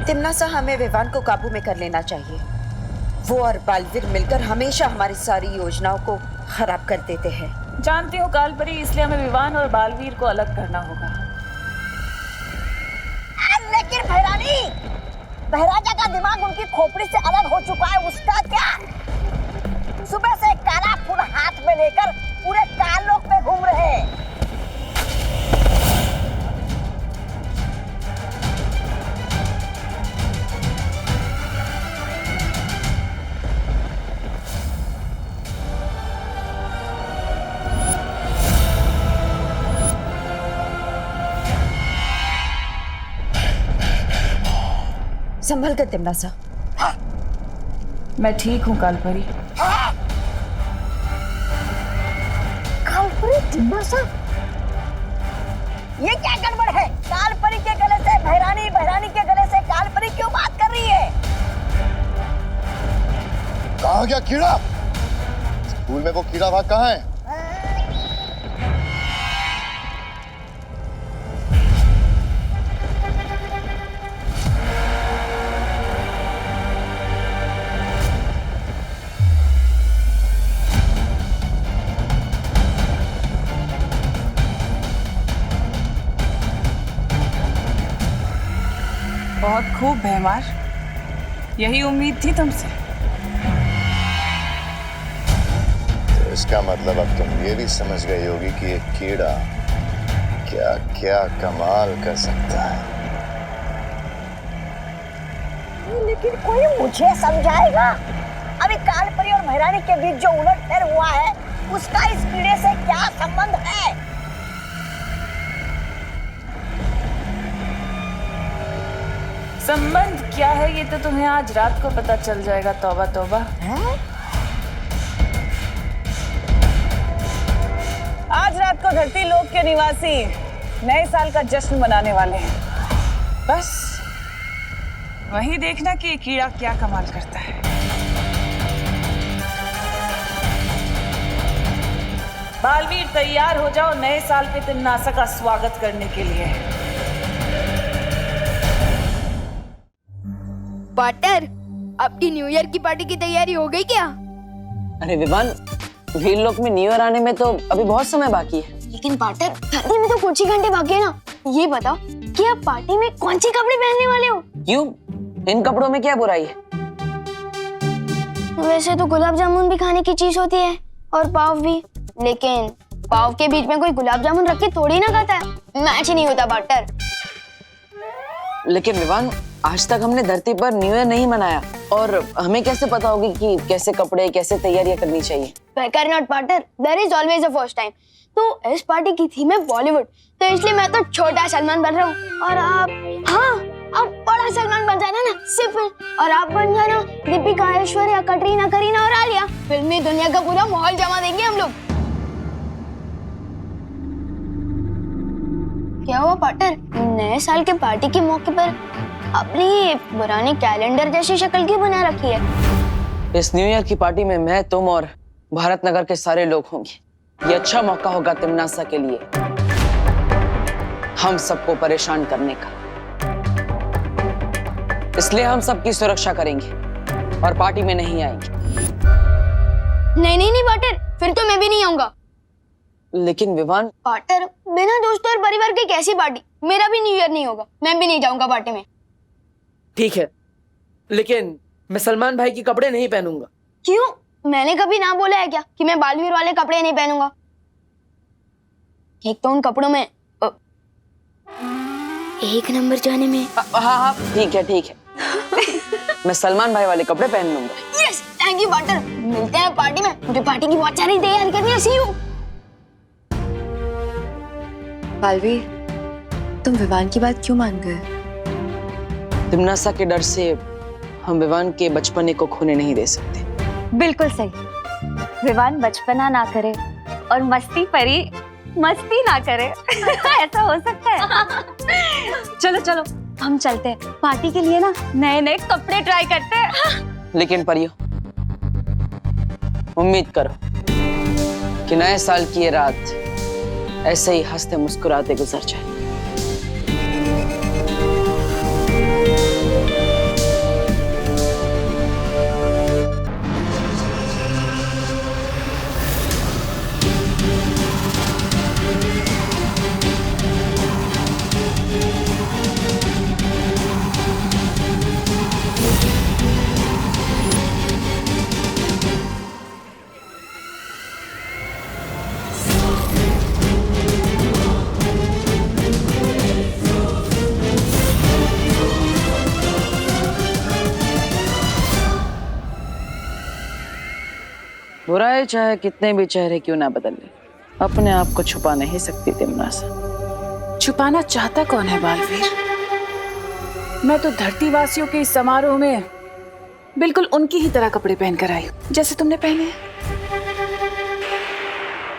तिमनासा, हमें विवान को काबू में कर लेना चाहिए। वो और बालवीर मिलकर हमेशा हमारी सारी योजनाओं को खराब कर देते हैं। जानती हूँ कालपरी, इसलिए हमें विवान और बालवीर को अलग करना होगा। लेकिन भैरानी, बहराजा का दिमाग उनकी खोपड़ी से अलग हो चुका है, उसका क्या? सुबह से काला फूल हाथ में लेकर पूरे कालोक में घूम रहे हैं। संभल कर तिमनासा। मैं ठीक हूँ कालपरी। कालपरी? तिमनासा? ये क्या गड़बड़ है? कालपरी के गले से भैरानी, भैरानी के गले से कालपरी क्यों बात कर रही है? कहाँ गया कीड़ा? स्कूल में वो कीड़ा भाग कहाँ है? बहुत खूब भैमार, यही उम्मीद थी तुमसे। तो इसका मतलब अब तुम ये भी समझ गई होगी कि एक कीड़ा क्या क्या कमाल कर सकता है। लेकिन कोई मुझे समझाएगा? अभी कालपरी और भैरानी के बीच जो उलटफेर हुआ है, उसका इस कीड़े से क्या संबंध है? संबंध क्या है ये तो तुम्हें आज रात को पता चल जाएगा। तौबा तौबा। आज रात को धरती लोक के निवासी नए साल का जश्न मनाने वाले हैं। बस वही देखना कि ये कीड़ा क्या कमाल करता है। बालवीर, तैयार हो जाओ नए साल पे तिमनासा का स्वागत करने के लिए। पार्टनर, आपकी न्यू ईयर की पार्टी की तैयारी हो गई क्या? अरे विवान, वीर लोक में न्यू ईयर आने में तो अभी बहुत समय बाकी है। लेकिन पार्टनर, पार्टी में तो कुछ ही घंटे बाकी है ना। ये बताओ कि आप पार्टी में कौन से कपड़े पहनने वाले हो? क्यों? इन कपड़ों में क्या बुराई है? वैसे तो गुलाब जामुन भी खाने की चीज होती है और पाव भी, लेकिन पाव के बीच में कोई गुलाब जामुन रख के थोड़ी ना खाता है। मैच ही नहीं होता पार्टनर। लेकिन विवान, आज तक हमने धरती पर न्यू ईयर नहीं मनाया और हमें कैसे पता होगी कि कैसे कपड़े, कैसे तैयारियां करनी चाहिए? बेकार not partner, there is always a first time. तो इस पार्टी की थीम है बॉलीवुड, तो इसलिए मैं तो छोटा सलमान बन रहा हूँ और आप, हाँ, आप बड़ा सलमान बन जाना ना सिर्फ, और आप बन जाना दीपिका, ऐश्वर्या, कटरीना, करीना और आलिया। फिल्मी दुनिया का पूरा माहौल जमा देंगे हम लोग। क्या हुआ पार्टनर, नए साल के पार्टी के मौके पर अपनी पुरानी कैलेंडर जैसी शक्ल क्यों बना रखी है? इस न्यू ईयर की पार्टी में मैं, तुम और भारत नगर के सारे लोग होंगे। ये अच्छा मौका होगा तिमनासा के लिए हम सबको परेशान करने का। इसलिए हम सबकी सुरक्षा करेंगे और पार्टी में नहीं आएंगे। नहीं पार्टनर, फिर तो मैं भी नहीं आऊंगा। लेकिन विवान, पार्टनर, बिना दोस्तों और परिवार की कैसी पार्टी? मेरा भी न्यू ईयर नहीं होगा, मैं भी नहीं जाऊंगा पार्टी में। ठीक है, लेकिन मैं सलमान भाई के कपड़े नहीं पहनूंगा। क्यों? मैंने कभी ना बोला है क्या कि मैं बालवीर वाले कपड़े नहीं पहनूंगा? एक तो उन कपड़ों में एक नंबर जाने में। हाँ, ठीक है मैं सलमान भाई वाले कपड़े पहन लूंगा। Yes, thank you partner. मिलते हैं पार्टी में, मुझे पार्टी की बहुत सारी तैयारी करनी है। सी यू। बालवीर, तुम विवान की बात क्यों मान गए? तिमनासा के डर से हम विवान के बचपने को खोने नहीं दे सकते। बिल्कुल सही। विवान बचपना ना करे और मस्ती परी मस्ती ना करे। ऐसा हो सकता है? चलो चलो हम चलते हैं, पार्टी के लिए ना नए नए कपड़े ट्राई करते हैं। लेकिन परियो, उम्मीद करो कि नए साल की ये रात ऐसे ही हंसते मुस्कुराते गुजर जाए। बुराई चाहे कितने भी चेहरे क्यों ना बदल ले, अपने आप को छुपा नहीं सकती तिमनासा। छुपाना चाहता कौन है बालवीर? मैं तो धरती वासियों के इस समारोह में बिल्कुल उनकी ही तरह कपड़े पहनकर आई हूँ जैसे तुमने पहने हैं।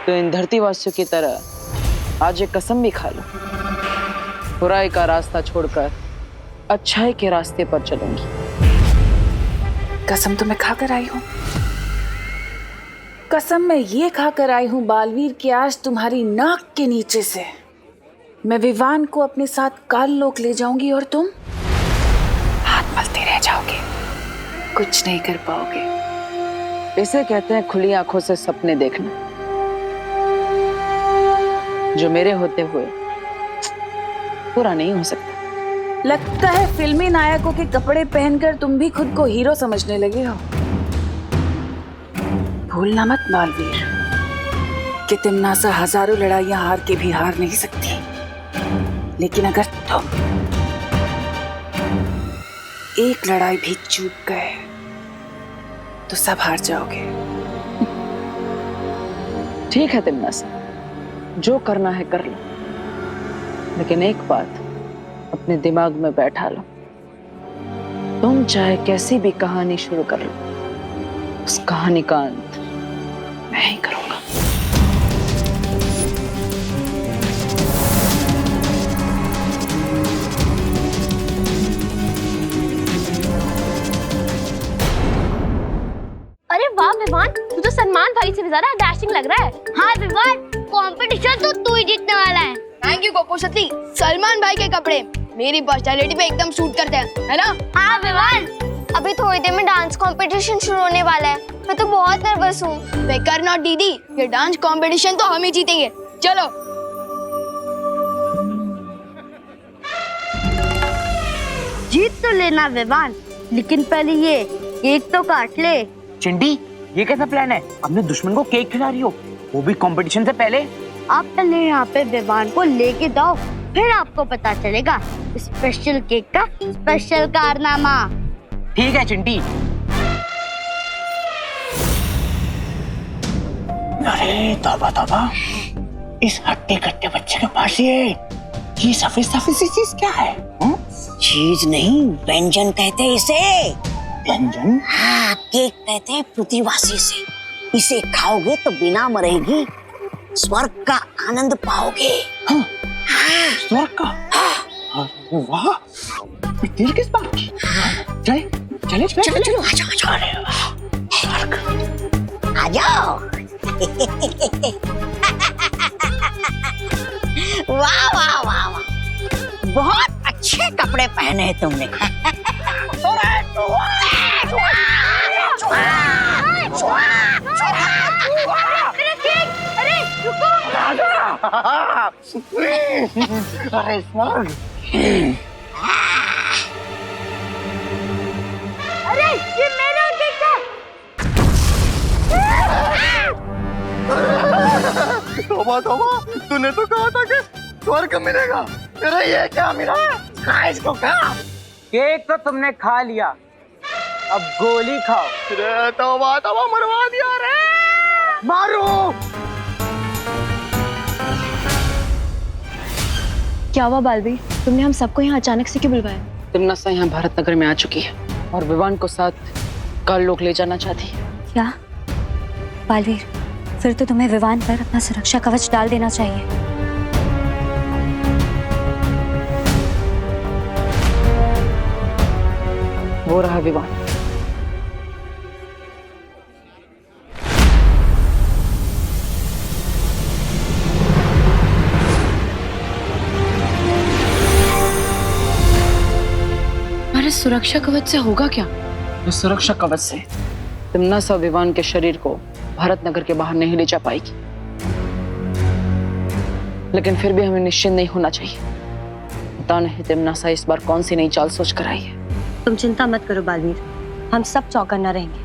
तो इन धरतीवासियों की तरह आज एक कसम भी खा लो, बुराई का रास्ता छोड़कर अच्छाई के रास्ते पर चलूंगी। कसम तो मैं खाकर आई हूँ, कसम मैं ये खाकर आई हूँ बालवीर कि आज तुम्हारी नाक के नीचे से मैं विवान को अपने साथ काल लोक ले जाऊंगी और तुम हाथ मलते रह जाओगे, कुछ नहीं कर पाओगे। इसे कहते हैं खुली आंखों से सपने देखना, जो मेरे होते हुए पूरा नहीं हो सकता। लगता है फिल्मी नायकों के कपड़े पहनकर तुम भी खुद को हीरो समझने लगे हो। भूलना मत बालवीर कि तिमनासा हजारों लड़ाइयां हार के भी हार नहीं सकती, लेकिन अगर तुम एक लड़ाई भी चूक गए तो सब हार जाओगे। ठीक है तिमनासा, जो करना है कर लो, लेकिन एक बात अपने दिमाग में बैठा लो, तुम चाहे कैसी भी कहानी शुरू कर लो, उस कहानी का अंत मैं ही करूंगा। अरे वाह विवान, तू तो सलमान भाई से भी ज्यादा डैशिंग लग रहा है। हाँ विवान, कंपटीशन तो तू ही जीतने वाला है। थैंक यू कोको सती, सलमान भाई के कपड़े मेरी पर्सनालिटी पे एकदम सूट करते हैं, है ना? हाँ विवान, अभी थोड़ी देर में डांस कंपटीशन शुरू होने वाला है, मैं तो बहुत नर्वस हूँ। बेकर नॉट दीदी, ये डांस कंपटीशन तो हम ही जीतेंगे, चलो। जीत तो लेना विवान, लेकिन पहले ये केक तो काट ले। चिंटी, ये कैसा प्लान है? अपने दुश्मन को केक खिला रही हो, वो भी कंपटीशन से पहले? आप पहले यहाँ पे विवान को लेके जाओ, फिर आपको पता चलेगा स्पेशल केक का स्पेशल कारनामा। ठीक है चिंटी। अरे तौबा तौबा, इस हट्टे कट्टे बच्चे के पास ये सफेद सफेद सी चीज क्या है? चीज नहीं, व्यंजन कहते हैं इसे। व्यंजन? हाँ, केक कहते हैं पृथ्वीवासी से। इसे खाओगे तो बिना मरेगी स्वर्ग का आनंद पाओगे। हाँ, स्वर्ग का? अरे वाह, देर किस बात की? चले चलो आ जाओ। अरे वाह, स्वर्ग। आ जाओ। वाह वाह वाह वाह, बहुत अच्छे कपड़े पहने हैं तुमने। अरे रुको। अरे स्वर्ग। अरे ये मेरा केक है। तौबा तौबा, तूने तो कहा था कि स्वर्ग मिलेगा, तेरा ये क्या मिला? खा इसको, खा। केक तो तुमने खा लिया, अब गोली खाओ। रे तौबा तौबा, मरवा दिया रे। मारो। क्या हुआ बालवीर, तुमने हम सबको यहाँ अचानक से क्यों बुलवाया? तिमनासा यहाँ भारत नगर में आ चुकी है और विवान को साथ काल लोक ले जाना चाहती है। क्या बालवीर, फिर तो तुम्हें विवान पर अपना सुरक्षा कवच डाल देना चाहिए। वो रहा विवान। हमारे सुरक्षा कवच से होगा क्या? इस सुरक्षा कवच से तिमनासा विवान के शरीर को भारत नगर के बाहर नहीं ले जा पाएगी, लेकिन फिर भी हमें निश्चिंत नहीं होना चाहिए। पता नहीं तिमनासा इस बार कौन सी नई चाल सोच कर आई है। तुम चिंता मत करो बालवीर, हम सब चौकन्ना रहेंगे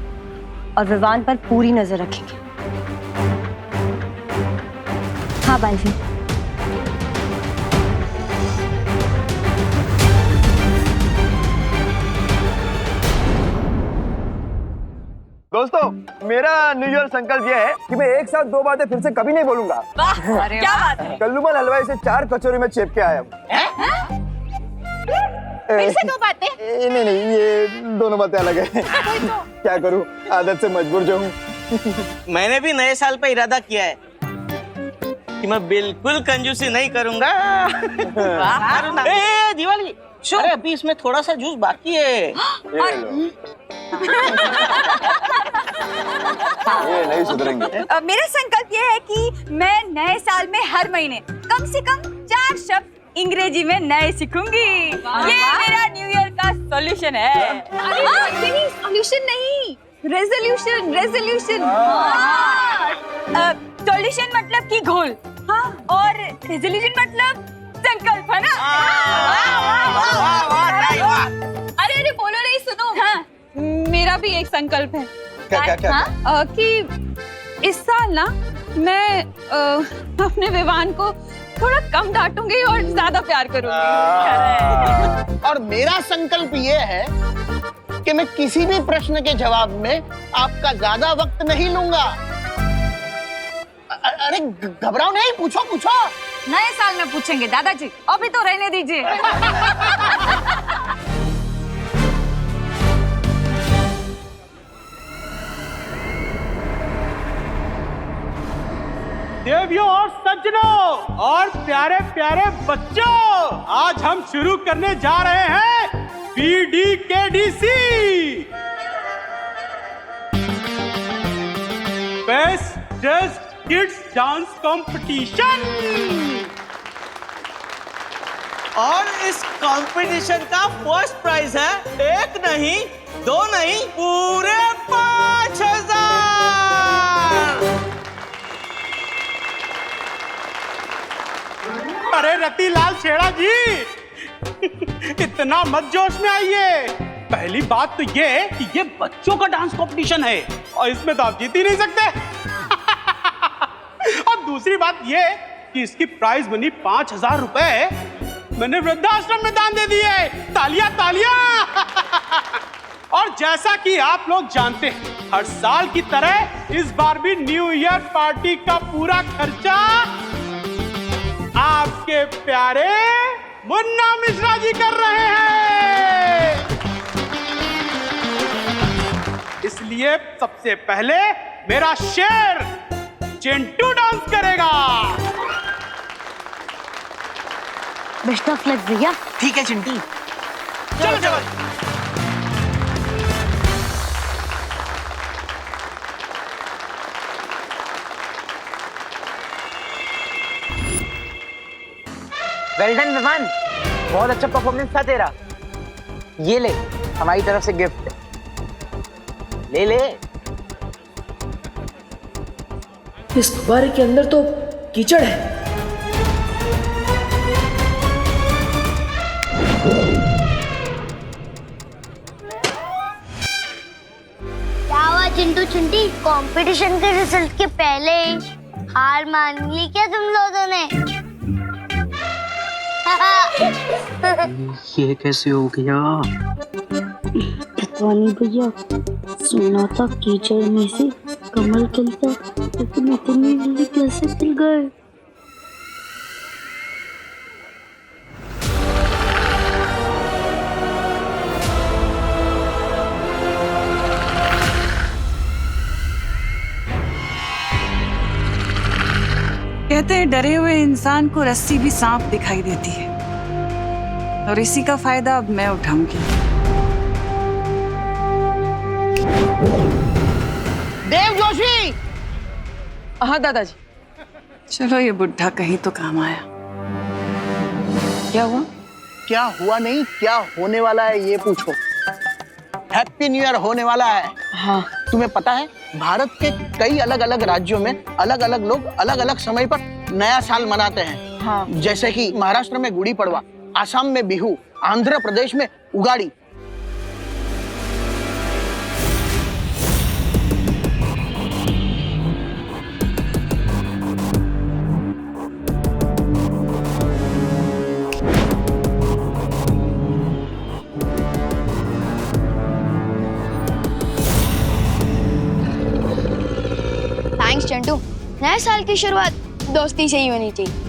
और विवान पर पूरी नजर रखेंगे। हाँ बालवीर। दोस्तों, मेरा न्यू ईयर संकल्प ये है कि मैं एक साथ 2 बातें फिर से कभी नहीं बोलूंगा। क्या बात है? कल्लूमल हलवाई से 4 कचौरी में चेप के आया हूँ। फिर से 2 बातें? नहीं, ये दोनों बातें अलग है। क्या करूँ, आदत से मजबूर जो हूँ। मैंने भी नए साल पे इरादा किया है कि मैं बिल्कुल कंजूसी नहीं करूंगा। दिवाली, अरे अभी इसमें थोड़ा सा जूस बाकी है। ये नहीं सुधरेंगे। मेरा संकल्प ये है कि मैं नए साल में हर महीने कम से कम 4 शब्द अंग्रेजी में नए सीखूंगी। ये मेरा न्यू ईयर का सॉल्यूशन है। नहीं, सॉल्यूशन नहीं, रेजोल्यूशन। सॉल्यूशन मतलब कि गोल, और रेजोल्यूशन मतलब संकल्प, है ना? अरे बोलो नहीं, सुनो। मेरा भी एक संकल्प है। क्या? कि इस साल ना मैं अपने विवान को थोड़ा कम डांटूंगी और ज्यादा प्यार करूंगी। और मेरा संकल्प ये है कि मैं किसी भी प्रश्न के जवाब में आपका ज्यादा वक्त नहीं लूंगा। अरे घबराओ नहीं, पूछो। नए साल में पूछेंगे दादाजी, अभी तो रहने दीजिए। देवियों और सज्जनों और प्यारे प्यारे बच्चों, आज हम शुरू करने जा रहे हैं BDKDC best dressed kids dance competition. और इस कंपटीशन का फर्स्ट प्राइज है 1 नहीं, 2 नहीं, पूरे 5000। अरे रतिलाल छेड़ा जी, इतना मत जोश में आइए। पहली बात तो ये कि ये बच्चों का डांस कंपटीशन है और इसमें तो आप जीत ही नहीं सकते। और दूसरी बात ये कि इसकी प्राइज मनी 5000 रुपए मैंने वृद्धाश्रम में दान दे दिए। तालियां तालियां। और जैसा कि आप लोग जानते हैं, हर साल की तरह इस बार भी न्यू ईयर पार्टी का पूरा खर्चा आपके प्यारे मुन्ना मिश्रा जी कर रहे हैं। इसलिए सबसे पहले मेरा शेर चिंटू डांस करेगा। बेस्ट ऑफ लक भैया। ठीक है चिंटी, चलो। वेल डन विमान, बहुत अच्छा परफॉर्मेंस था तेरा। ये ले हमारी तरफ से गिफ्ट, ले। इस गुब्बारे के अंदर तो कीचड़ है। क्या हुआ चिंटू चिंटी, कंपटीशन के रिजल्ट के पहले ही हार मान ली क्या तुम लोगों ने? ये कैसे हो गया? पता नहीं भैया, सुना था कीचड़ में से कमल खिलता, लेकिन इतनी जल्दी कैसे खिल गए? कहते हैं डरे हुए इंसान को रस्सी भी सांप दिखाई देती है, और इसी का फायदा अब मैं उठाऊंगी। देव जोशी। हाँ दादाजी। चलो, ये बुढ़ा कहीं तो काम आया। क्या हुआ? क्या हुआ नहीं, क्या होने वाला है ये पूछो। हैप्पी न्यू ईयर होने वाला है। हाँ। तुम्हें पता है भारत के कई अलग अलग राज्यों में अलग अलग लोग अलग अलग समय पर नया साल मनाते हैं। हाँ। जैसे कि महाराष्ट्र में गुड़ी पड़वा, आसाम में बिहू, आंध्र प्रदेश में उगाड़ी। नए साल की शुरुआत दोस्ती से ही होनी चाहिए।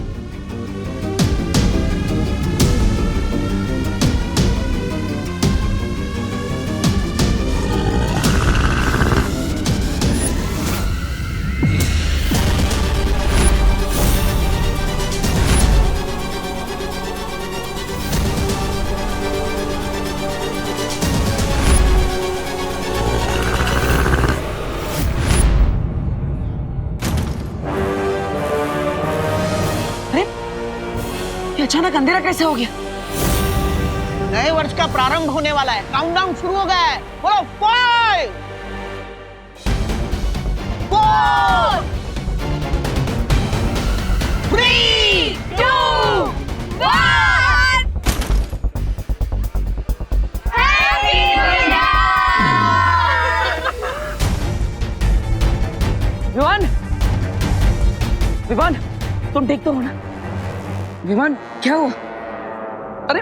अचानक अंधेरा कैसे हो गया? नए वर्ष का प्रारंभ होने वाला है, काउंटडाउन शुरू हो गया है। बोलो 5 4 3 2 1 happy new year. Vivaan, Vivaan, तुम ठीक तो हो ना? विमान, क्या हुआ? अरे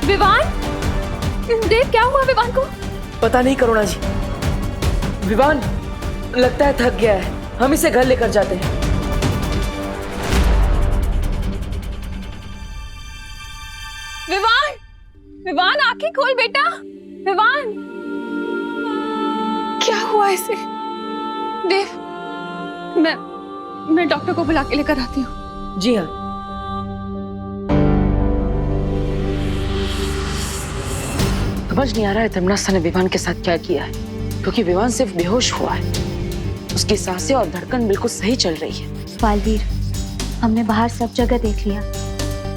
विवान, देव क्या हुआ विवान को? पता नहीं करुणा जी, विवान लगता है थक गया है, हम इसे घर लेकर जाते हैं। विवान, विवान आंखें खोल बेटा। विवान, क्या हुआ इसे? देव, मैं डॉक्टर को बुला के लेकर आती हूँ। जी हाँ। समझ नहीं आ रहा है तमन्ना ने विवान के साथ क्या किया है, क्योंकि विवान सिर्फ बेहोश हुआ है, उसकी सांसें और धड़कन बिल्कुल सही चल रही है। बालवीर, हमने बाहर सब जगह देख लिया।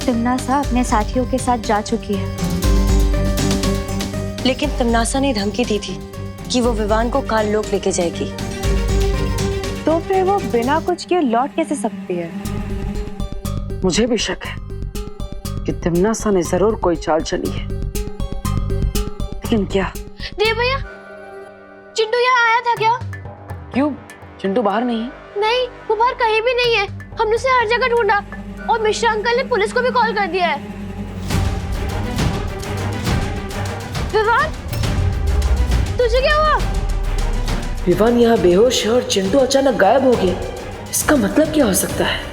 तमन्ना अपने साथियों के साथ जा चुकी है। लेकिन तमन्ना ने धमकी दी थी कि वो विवान को काल लोक लेके जाएगी। तो फिर वो बिना कुछ किए लौट कैसे सकती है? मुझे भी शक है कि तमन्ना ने जरूर कोई चाल चली है, लेकिन क्या? देव भैया, चिंटू यहाँ आया था क्या? क्यों, चिंटू बाहर नहीं है? नहीं, वो बाहर कहीं भी नहीं है। हमने उसे हर जगह ढूंढा और मिश्रा अंकल ने पुलिस को भी कॉल कर दिया है। विवान, तुझे क्या हुआ? विवान यहाँ बेहोश है और चिंटू अचानक गायब हो गया, इसका मतलब क्या हो सकता है?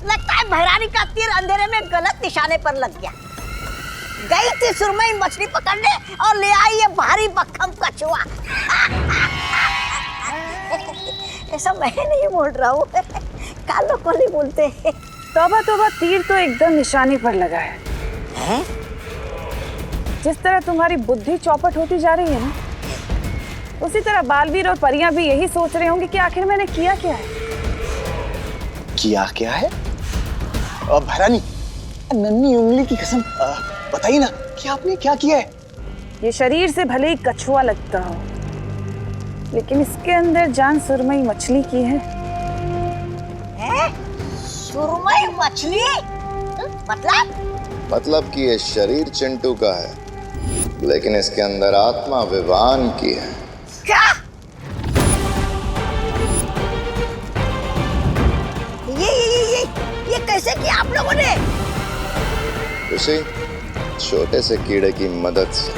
लगता है भैरानी का तीर अंधेरे में गलत निशाने पर लग गया। गई थी सुरमई मछली पकड़ने और ले आई ये भारी भक्कम कछुआ। ऐसा मैं नहीं बोल रहा हूँ, कालों को नहीं बोलते। तौबा तौबा, तीर तो एकदम निशाने पर लगा है। हैं? जिस तरह तुम्हारी बुद्धि चौपट होती जा रही है ना, उसी तरह बालवीर और परियां भी यही सोच रहे होंगे कि आखिर मैंने किया क्या है। किया क्या है? भैरानी, नन्ही उंगली की कसम बताइए ना कि आपने क्या किया है? ये शरीर से भले ही कछुआ लगता हो, लेकिन इसके अंदर जान सुरमई मछली की है। सुरमई मछली? मतलब कि ये शरीर चिंटू का है, लेकिन इसके अंदर आत्मा विवान की है। क्या? ये कैसे किया आप लोगों ने? उसी छोटे से कीड़े की मदद से।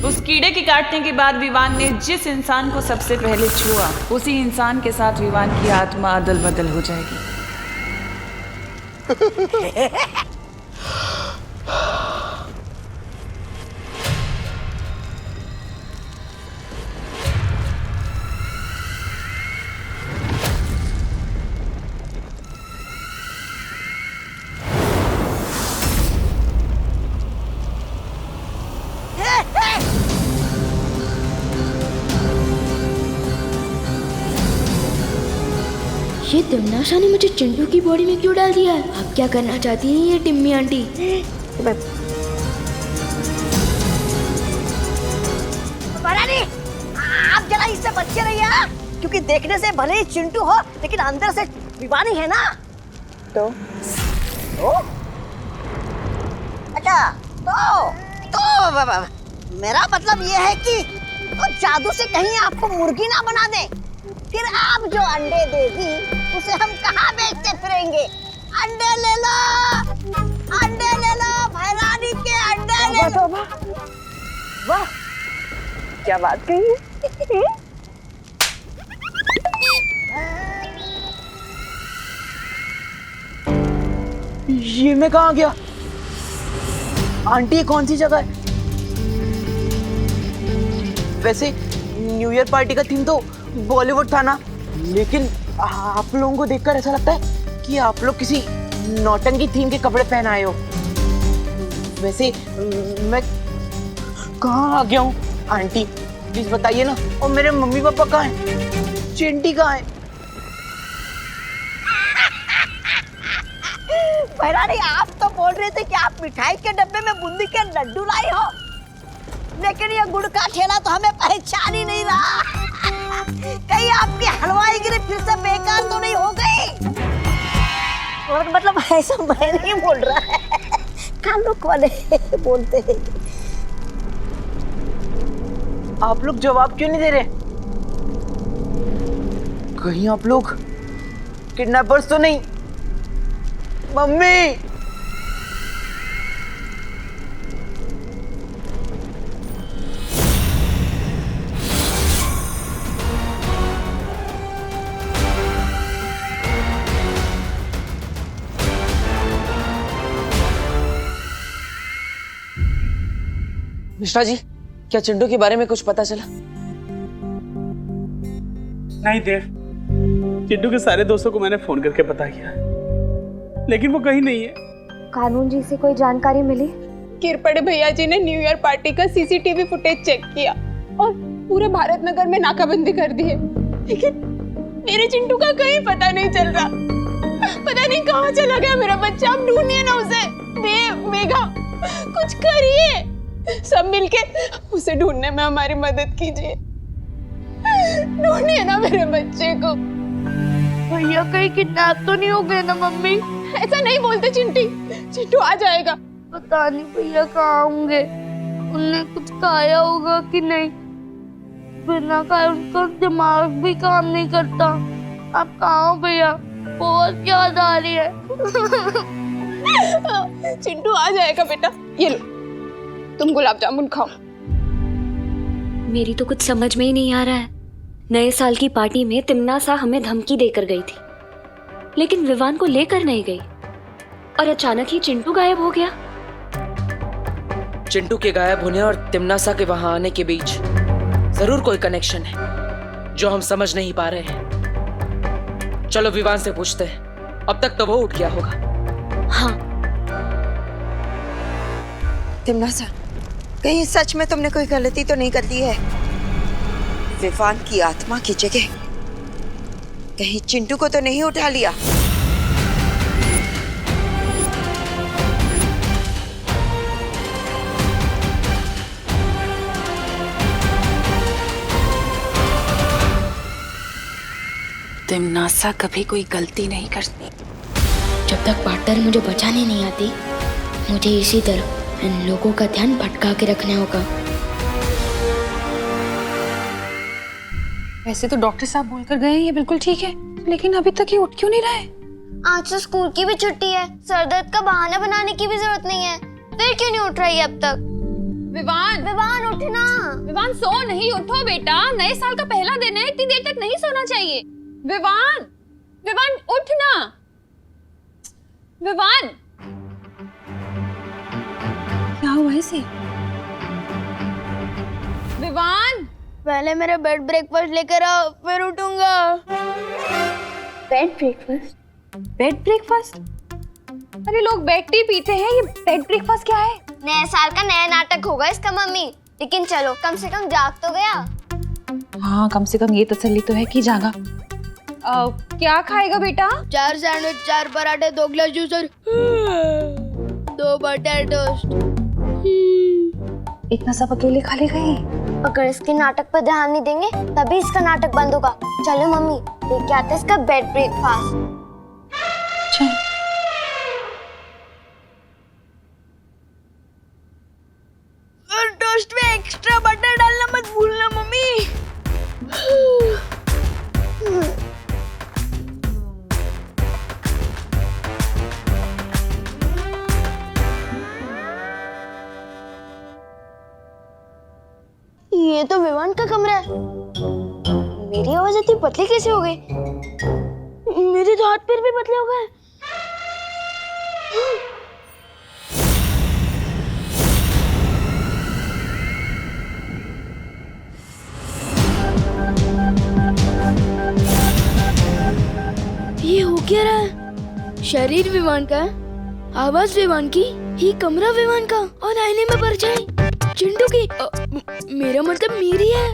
उस कीड़े के काटने के बाद विवान ने जिस इंसान को सबसे पहले छुआ, उसी इंसान के साथ विवान की आत्मा अदल बदल हो जाएगी। ये तमन्ना ने मुझे चिंटू की बॉडी में क्यों डाल दिया है? आप क्या करना चाहती हैं ये टिम्मी आंटी? जरा इससे बच्चे रहिए हाँ? क्योंकि देखने से भले ही चिंटू हो लेकिन अंदर से विवानी है ना। तो अच्छा तो मेरा मतलब ये है कि तो जादू से कहीं आपको मुर्गी ना बना दे, फिर आप जो अंडे देगी उसे हम कहाँ बेचते फिरेंगे। अंडे ले लो भैरानी के अंडे ले लो। वाह क्या बात कही है। ये मैं कहाँ गया? आंटी ये कौन सी जगह है? वैसे न्यू ईयर पार्टी का थीम तो बॉलीवुड था ना, लेकिन आप लोगों को देखकर ऐसा लगता है कि आप लोग किसी नौटंकी थीम के कपड़े पहन आए हो। वैसे मैं कहाँ आ गया हूँ? आंटी प्लीज बताइए ना। और मेरे मम्मी पापा कहाँ हैं? चिंटी कहाँ है? भैरानी आप तो बोल रहे थे कि आप मिठाई के डब्बे में बूंदी के लड्डू लाई हो, लेकिन ये गुड़ का ठेला तो हमें पहचान ही नहीं रहा। कहीं आपकी हलवाई गिरी फिर से बेकार तो नहीं हो गई? और मतलब ऐसा मैं नहीं बोल रहा है, काम लोग वाले बोलते हैं। आप लोग जवाब क्यों नहीं दे रहे? कहीं आप लोग किडनैपर्स तो नहीं? मम्मी मिश्रा जी, क्या चिंटू के बारे में कुछ पता चला? नहीं देव, चिंटू के सारे दोस्तों को मैंने फोन करके पता किया, लेकिन वो कहीं नहीं है। कानून जी से कोई जानकारी मिली? किरपड़े भैया जी ने न्यू ईयर पार्टी का सीसीटीवी फुटेज चेक किया और पूरे भारत नगर में नाकाबंदी कर दी है, लेकिन मेरे चिंटू का कहीं पता नहीं चल रहा। पता नहीं कहाँ चला गया मेरा बच्चा। आप ढूंढिए ना उसे। देव, मेघा, कुछ करिए। सब मिलके उसे ढूंढने में हमारी मदद कीजिए। ढूंढिए ना मेरे बच्चे को। भैया कहीं किडनैप तो नहीं हो गए ना मम्मी? ऐसा नहीं बोलते चिंटी, चिंटू आ जाएगा। पता नहीं भैया कहाँ होंगे, उनने कुछ खाया होगा कि नहीं। बिना खाए उनका दिमाग भी काम नहीं करता। आप कहाँ हो भैया? बहुत याद आ रही है। चिंटू आ जाएगा बेटा। ये लो, तुम गुलाब जामुन खाओ। मेरी तो कुछ समझ में ही नहीं आ रहा है। नए साल की पार्टी में तिमना सा हमें धमकी देकर गई थी, लेकिन विवान को लेकर नहीं गई और अचानक ही चिंटू गायब हो गया। चिंटू के गायब होने और तिमनासा के वहां आने के बीच जरूर कोई कनेक्शन है जो हम समझ नहीं पा रहे हैं। चलो विवान से पूछते हैं। अब तक तो वो उठ गया होगा। हाँ। तिमनासा, कहीं सच में तुमने कोई गलती तो नहीं कर दी है? विवान की आत्मा की जगह कहीं चिंटू को तो नहीं उठा लिया? तिमनासा कभी कोई गलती नहीं करती। जब तक पार्टनर मुझे बचाने नहीं आती, मुझे इसी तरह इन लोगों का ध्यान भटका के रखना होगा। वैसे तो डॉक्टर साहब बोलकर गए हैं ये बिल्कुल ठीक है, लेकिन अभी तक ये उठ क्यों नहीं रहा है? आज तो स्कूल की भी छुट्टी है, सर दर्द का बहाना बनाने की भी जरूरत नहीं है। फिर क्यों नहीं उठ रही है अब तक? विवान, विवान उठना। विवान सो नहीं, उठो बेटा। नए साल का पहला दिन है, इतनी देर तक नहीं सोना चाहिए। विवान, विवान उठना। विवान, क्या हुआ इसे? विवान, पहले मेरा बेड ब्रेकफास्ट लेकर आओ, फिर उठूंगा। Bed breakfast? Bed breakfast? अरे लोग बेड टी पीते हैं, ये बेड ब्रेकफास्ट क्या है? नए साल का नया नाटक होगा इसका मम्मी। लेकिन चलो, कम से कम जाग तो गया। हाँ, कम से कम ये तसल्ली तो है कि जागा। क्या खाएगा बेटा? 4 सैंडविच, 4 पराठे, 2 ग्लास जूस और 2 बटर टोस्ट। इतना सब अकेले खा लेगा ये? अगर इसके नाटक पर ध्यान नहीं देंगे तभी इसका नाटक बंद होगा। चलो मम्मी लेके आते हैं इसका बेड ब्रेकफास्ट। और टोस्ट में एक्स्ट्रा बटर डालना मत भूलना मम्मी। ये तो विवान का कमरा है। मेरी आवाज इतनी पतली कैसे हो गई? मेरे तो हाथ पैर भी पतले हो गए। ये हो क्या रहा है? शरीर विवान का है, आवाज विवान की, ये कमरा विवान का और आईने में परछाई चिंटू की। मेरा मतलब मेरी है।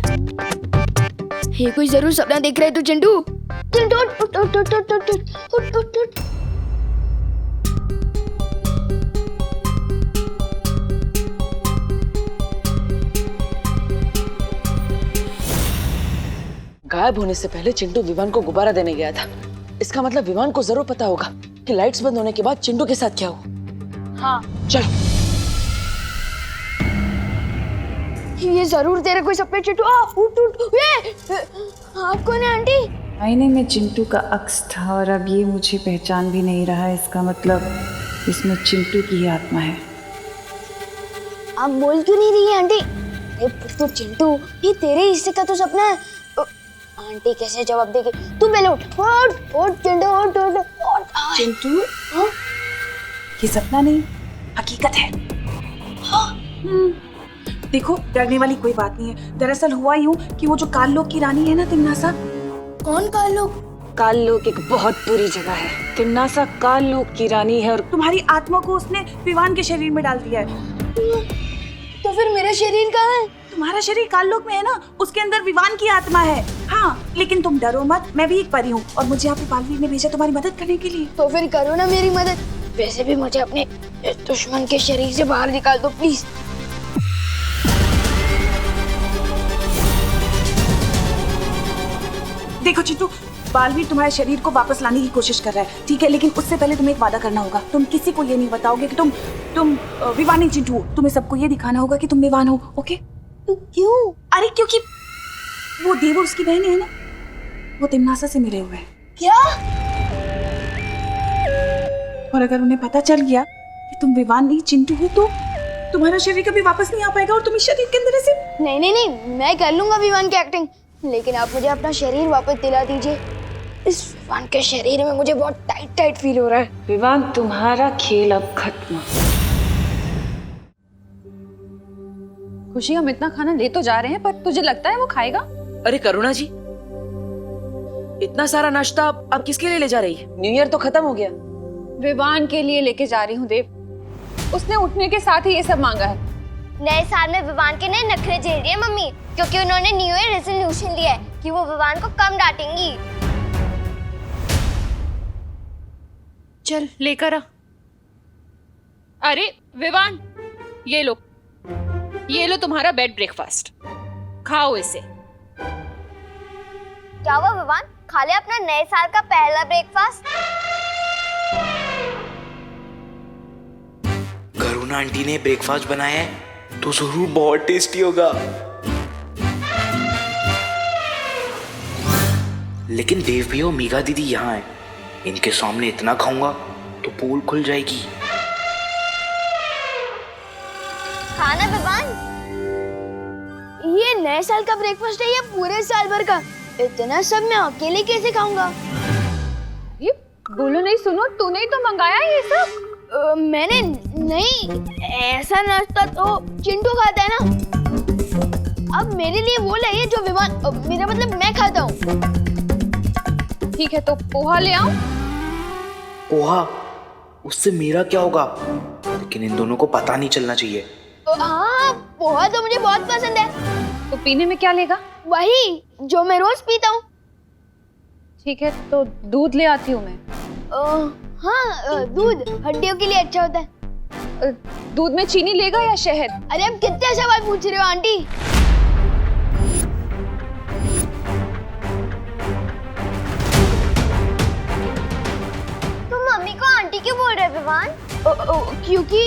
ये कोई जरूर सपना देख रहा है तू चिंटू। चिंटू उठ उठ उठ उठ उठ उठ उठ उठ उठ। गायब होने से पहले चिंटू विवान को गुब्बारा देने गया था। इसका मतलब विवान को जरूर पता होगा कि लाइट्स बंद होने के बाद चिंटू के साथ क्या हुआ। हाँ चलो। ये जरूर तेरे कोई सपने चिंटू। उठ उठ। ये आप कौन है आंटी? आईने में चिंटू का अक्स था और अब ये मुझे पहचान भी नहीं रहा है। इसका मतलब इसमें चिंटू की ही आत्मा है। आप बोल क्यों नहीं रही है आंटी? अरे पुत्तू चिंटू, ये तेरे हिस्से का तो सपना है। आंटी कैसे जवाब देगी? तू पहले उठ उठ उठ चिंटू उठ उठ उठ। चिंटू ये सपना नहीं हकीकत है। देखो डरने वाली कोई बात नहीं है। दरअसल हुआ यूं कि वो जो काललोक की रानी है ना तिम्नासा। कौन काललोक? काललोक एक बहुत बुरी जगह है। तिम्नासा काललोक की रानी है और तुम्हारी आत्मा को उसने विवान के शरीर में डाल दिया है। तो फिर मेरा शरीर कहाँ है? तुम्हारा शरीर काललोक में है ना, उसके अंदर विवान की आत्मा है। हाँ लेकिन तुम डरो मत, मैं भी एक परी हूँ और मुझे यहाँ पे बालवीर ने भेजा तुम्हारी मदद करने के लिए। तो फिर करो ना मेरी मदद। वैसे भी मुझे अपने दुश्मन के शरीर से बाहर निकाल दो प्लीज। देखो चिंटू, बालवीर तुम्हारे शरीर को वापस लाने की कोशिश कर रहा है, ठीक है? लेकिन उससे पहले तुम्हें एक वादा करना होगा। तुम किसी को ये नहीं बताओगे कि तुम विवान नहीं चिंटू। तुम्हें सबको ये दिखाना होगा कि तुम विवान हो, ओके? क्यों? अरे क्योंकि वो देव और उसकी बहन है ना, वो तिम्नासा से मिले हुए हैं। क्या? और अगर उन्हें पता चल गया कि तुम विवान नहीं चिंटू हो तो तुम्हारा शरीर कभी वापस नहीं आ पाएगा और तुम इस शरीर के अंदर ऐसे। नहीं नहीं नहीं, मैं कर लूंगा विवान की एक्टिंग, लेकिन आप मुझे अपना शरीर वापस दिला दीजिए। इस विवान के शरीर में मुझे बहुत टाइट टाइट फील हो रहा है। विवान तुम्हारा खेल अब खत्म। खुशी, हम इतना खाना ले तो जा रहे हैं पर तुझे लगता है वो खाएगा? अरे करुणा जी, इतना सारा नाश्ता आप किसके लिए ले जा रही है? न्यू ईयर तो खत्म हो गया। विवान के लिए लेके जा रही हूँ देव। उसने उठने के साथ ही ये सब मांगा है। नए साल में विवान के नए नखरे झेल रही है मम्मी, क्योंकि उन्होंने न्यू ईयर रेजोल्यूशन लिया है कि वो विवान को कम डांटेंगी। चल लेकर आ। अरे विवान, ये लो तुम्हारा बेड ब्रेकफास्ट, खाओ इसे। क्या हुआ विवान, खा ले अपना नए साल का पहला ब्रेकफास्ट। करुणा आंटी ने ब्रेकफास्ट बनाया है तो जरूर बहुत टेस्टी होगा। लेकिन देव भी और मीगा दीदी यहाँ है, इनके सामने इतना खाऊंगा तो पोल खुल जाएगी। खाना विवान, ये नए साल का ब्रेकफास्ट है, ये पूरे साल भर का। इतना सब मैं अकेले कैसे खाऊंगा? ये बोलो नहीं, सुनो, तूने ही तो मंगाया ये सब। मैंने नहीं, ऐसा नाश्ता तो चिंटू खाता है ना। अब मेरे लिए वो लाइए जो विवान, मेरा मतलब मैं खाता हूँ। ठीक है तो पोहा ले आओ। पोहा? उससे मेरा क्या होगा? लेकिन इन दोनों को पता नहीं चलना चाहिए। हाँ, पोहा तो मुझे बहुत पसंद है। तो पीने में क्या लेगा? वही जो मैं रोज पीता हूँ। ठीक है तो दूध ले आती हूँ मैं। हाँ, दूध हड्डियों के लिए अच्छा होता है। दूध में चीनी लेगा या शहद? अरे अब कितने सवाल पूछ रहे हो आंटी? विवान? क्योंकि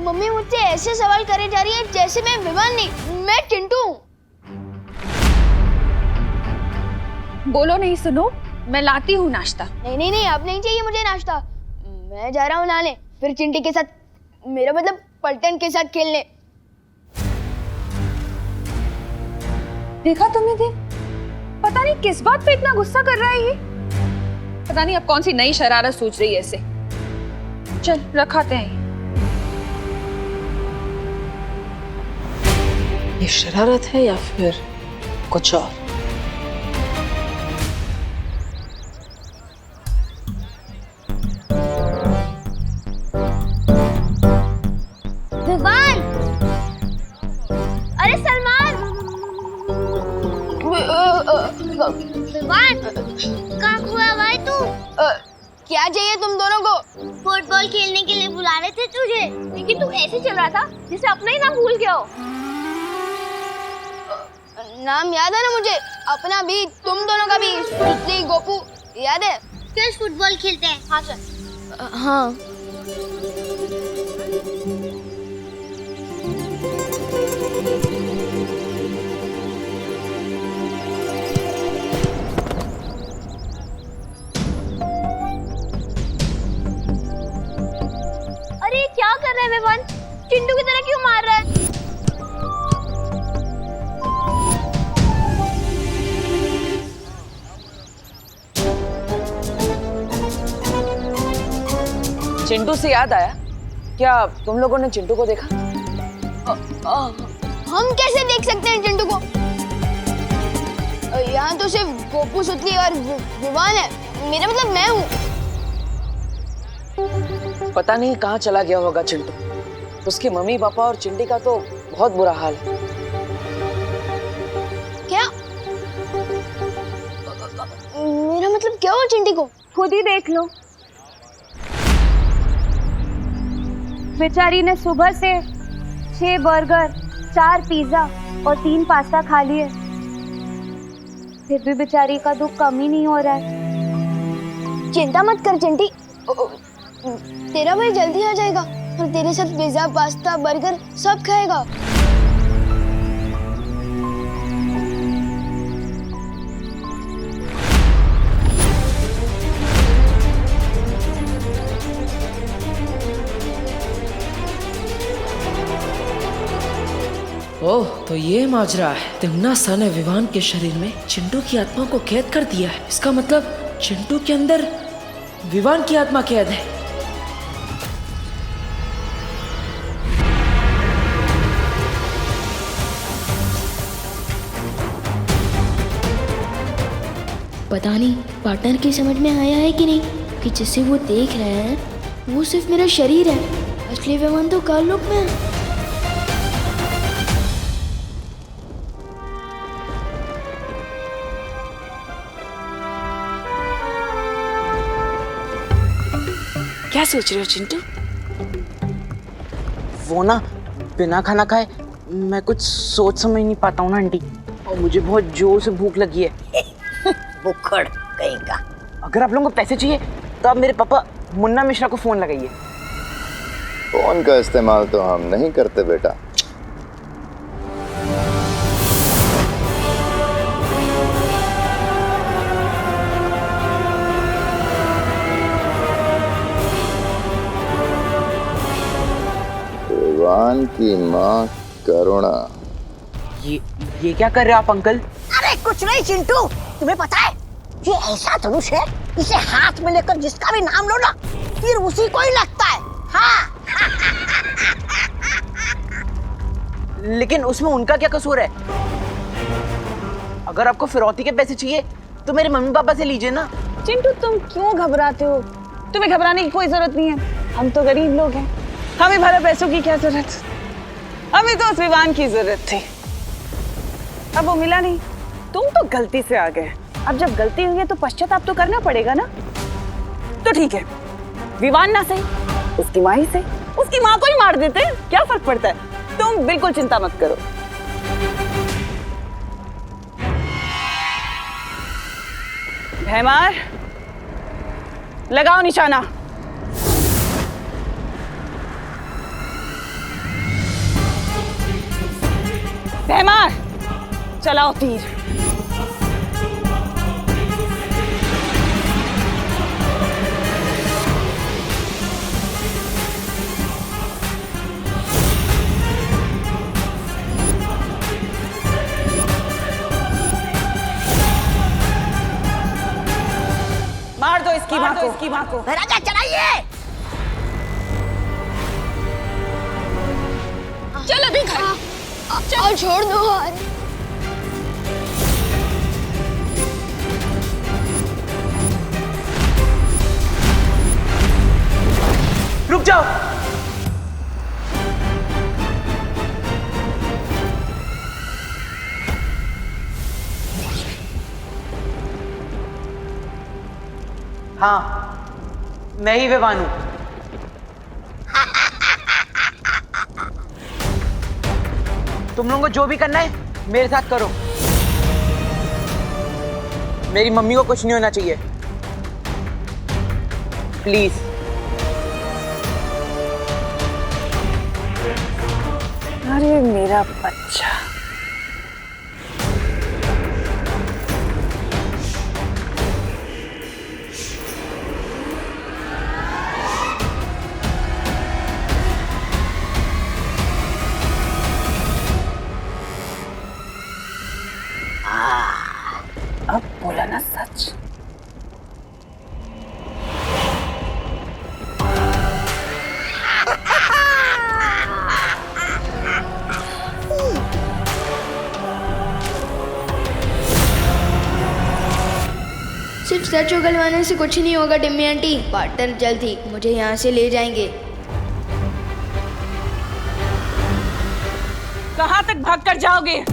मम्मी मुझसे ऐसे सवाल करे जा रही है जैसे मैं विवान नहीं, मैं चिंटू हूँ। बोलो नहीं, सुनो, मैं लाती हूँ नाश्ता। नहीं नहीं नहीं, अब नहीं चाहिए मुझे नाश्ता। मैं जा रहा हूँ लाने, फिर चिंटी के साथ, मेरा मतलब पलटन के साथ खेलने। देखा तुमने देव, पता नहीं किस बात पे इतना गुस्सा कर रहा है ये। पता नहीं अब कौन सी नई शरारत सोच रही है ऐसे। चल रखाते हैं। ये शरारत है या फिर कुछ और? विवान! अरे सलमान! विवान! कहाँ हुआ भाई तू? क्या चाहिए तुम दोनों को? फुटबॉल खेलने के लिए बुला रहे थे तुझे, लेकिन तू ऐसे चल रहा था जैसे अपना ही नाम भूल गया हो। नाम याद है ना मुझे, अपना भी, तुम दोनों का भी, सुश्री, गोपू, याद है? चल फुटबॉल खेलते हैं। हाँ चल। हाँ। अरे क्या कर रहे हैं विवान? चिंटू की तरह क्यों मार रहा है? चिंटू से याद आया, क्या तुम लोगों ने चिंटू को देखा? हम कैसे देख सकते हैं चिंटू को? यहाँ तो सिर्फ गोपू, सुतली और विवान है। मेरा मतलब मैं हूँ। पता नहीं कहाँ चला गया होगा चिंटू। उसके मम्मी पापा और चिंटी का तो बहुत बुरा हाल है। क्या? मेरा मतलब क्या हुआ चिंटी को? खुद ही देख लो। बेचारी ने सुबह से 6 बर्गर, 4 पिज्जा और 3 पास्ता खा लिए, फिर भी बेचारी का दुख कम ही नहीं हो रहा है। चिंता मत कर चिंटी, तेरा भाई जल्दी आ जाएगा और तेरे साथ पिज्जा, पास्ता, बर्गर सब खाएगा। ओह, तो ये माजरा है। तिम्नासा ने विवान के शरीर में चिंटू की आत्मा को कैद कर दिया है। इसका मतलब चिंटू के अंदर विवान की आत्मा कैद है। पता नहीं पार्टनर की समझ में आया है कि नहीं कि जिसे वो देख रहे हैं वो सिर्फ मेरा शरीर है, असली विमान तो काललोक में है। क्या सोच रहे हो चिंटू? वो ना, बिना खाना खाए मैं कुछ सोच समझ नहीं पाता हूँ ना आंटी, और मुझे बहुत जोर से भूख लगी है। बुखड़ कहीं का। अगर आप लोगों को पैसे चाहिए तो आप मेरे पापा मुन्ना मिश्रा को फोन लगाइए। फोन का इस्तेमाल तो हम नहीं करते बेटा। विवान की माँ करुणा। ये क्या कर रहे हो आप अंकल? अरे कुछ नहीं चिंटू, तुम्हें पता है ये ऐसा धनुष है, इसे हाथ में लेकर जिसका भी नाम लो ना फिर उसी को ही लगता है। हाँ। लेकिन उसमें उनका क्या कसूर है? अगर आपको फिरौती के पैसे चाहिए तो मेरे मम्मी पापा से लीजिए ना। चिंटू तुम क्यों घबराते हो? तुम्हें घबराने की कोई जरूरत नहीं है, हम तो गरीब लोग हैं, हमें भले पैसों की क्या जरूरत? हमें तो उस विवान की जरूरत थी, अब वो मिला नहीं। तुम तो गलती से आ गए, अब जब गलती हुई है तो पश्चाताप तो करना पड़ेगा ना। तो ठीक है, विवान ना सही, उसकी माँ ही सही, उसकी माँ को ही मार देते हैं, क्या फर्क पड़ता है? तुम बिल्कुल चिंता मत करो। भैमार, लगाओ निशाना। बेमार, चलाओ तीर। मार दो इसकी माँ को। राजा चलाइए। चल अभी घर। और छोड़ दो यार। रुक जाओ। हाँ, मैं ही विवान हूं। तुम लोगों को जो भी करना है मेरे साथ करो। मेरी मम्मी को कुछ नहीं होना चाहिए, प्लीज। अरे मेरा बच्चा, अब बोला ना सच। सिर्फ सच उगलवाने से कुछ नहीं होगा टिम्मी आंटी। पार्टनर जल्द ही मुझे यहाँ से ले जाएंगे। कहाँ तक भाग कर जाओगे?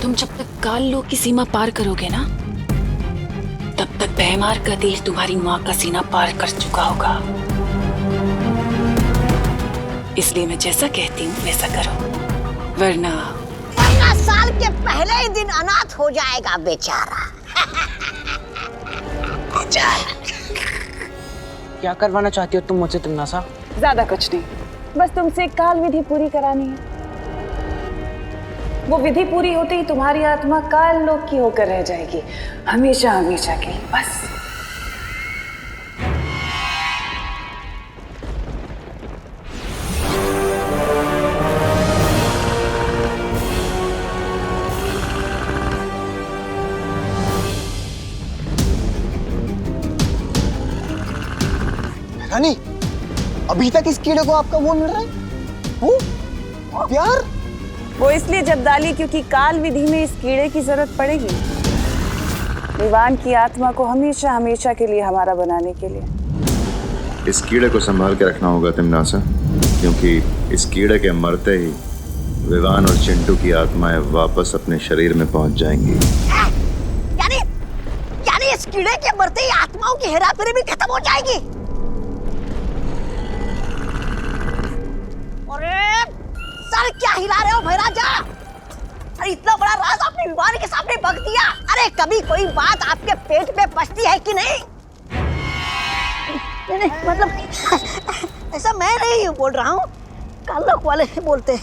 तुम जब तक काल लोक की सीमा पार करोगे ना, तब तक बेमार का तीर तुम्हारी माँ का सीना पार कर चुका होगा। इसलिए मैं जैसा कहती हूँ वैसा करो, वरना 15 साल के पहले ही दिन अनाथ हो जाएगा बेचारा। क्या करवाना चाहती हो तुम मुझसे तिम्नासा? ज्यादा कुछ नहीं, बस तुमसे काल विधि पूरी करानी है। वो विधि पूरी होते ही तुम्हारी आत्मा काल लोक की होकर रह जाएगी, हमेशा हमेशा के लिए, बस। रानी, अभी तक इस कीड़े को आपका वो मिल रहा है? वो प्यार? वो इसलिए जब्दाली क्योंकि काल विधि में इस कीड़े की जरूरत पड़ेगी, विवान की आत्मा को हमेशा हमेशा के लिए हमारा बनाने के लिए। इस कीड़े को संभाल के रखना होगा तिम्नासा, क्योंकि इस कीड़े के मरते ही विवान और चिंटू की आत्माएं वापस अपने शरीर में पहुंच जाएंगी। यानी इस कीड़े के मरते ही आत्माओं की हेराफेरी भी खत्म हो जाएगी। सर क्या हिला रहे हो भैराजा? अरे इतना बड़ा राज आपने विवान के सामने बक दिया। अरे कभी कोई बात आपके पेट में पचती है कि नहीं? नहीं मतलब ऐसा मैं नहीं बोल रहा हूँ, कालोक वाले बोलते हैं।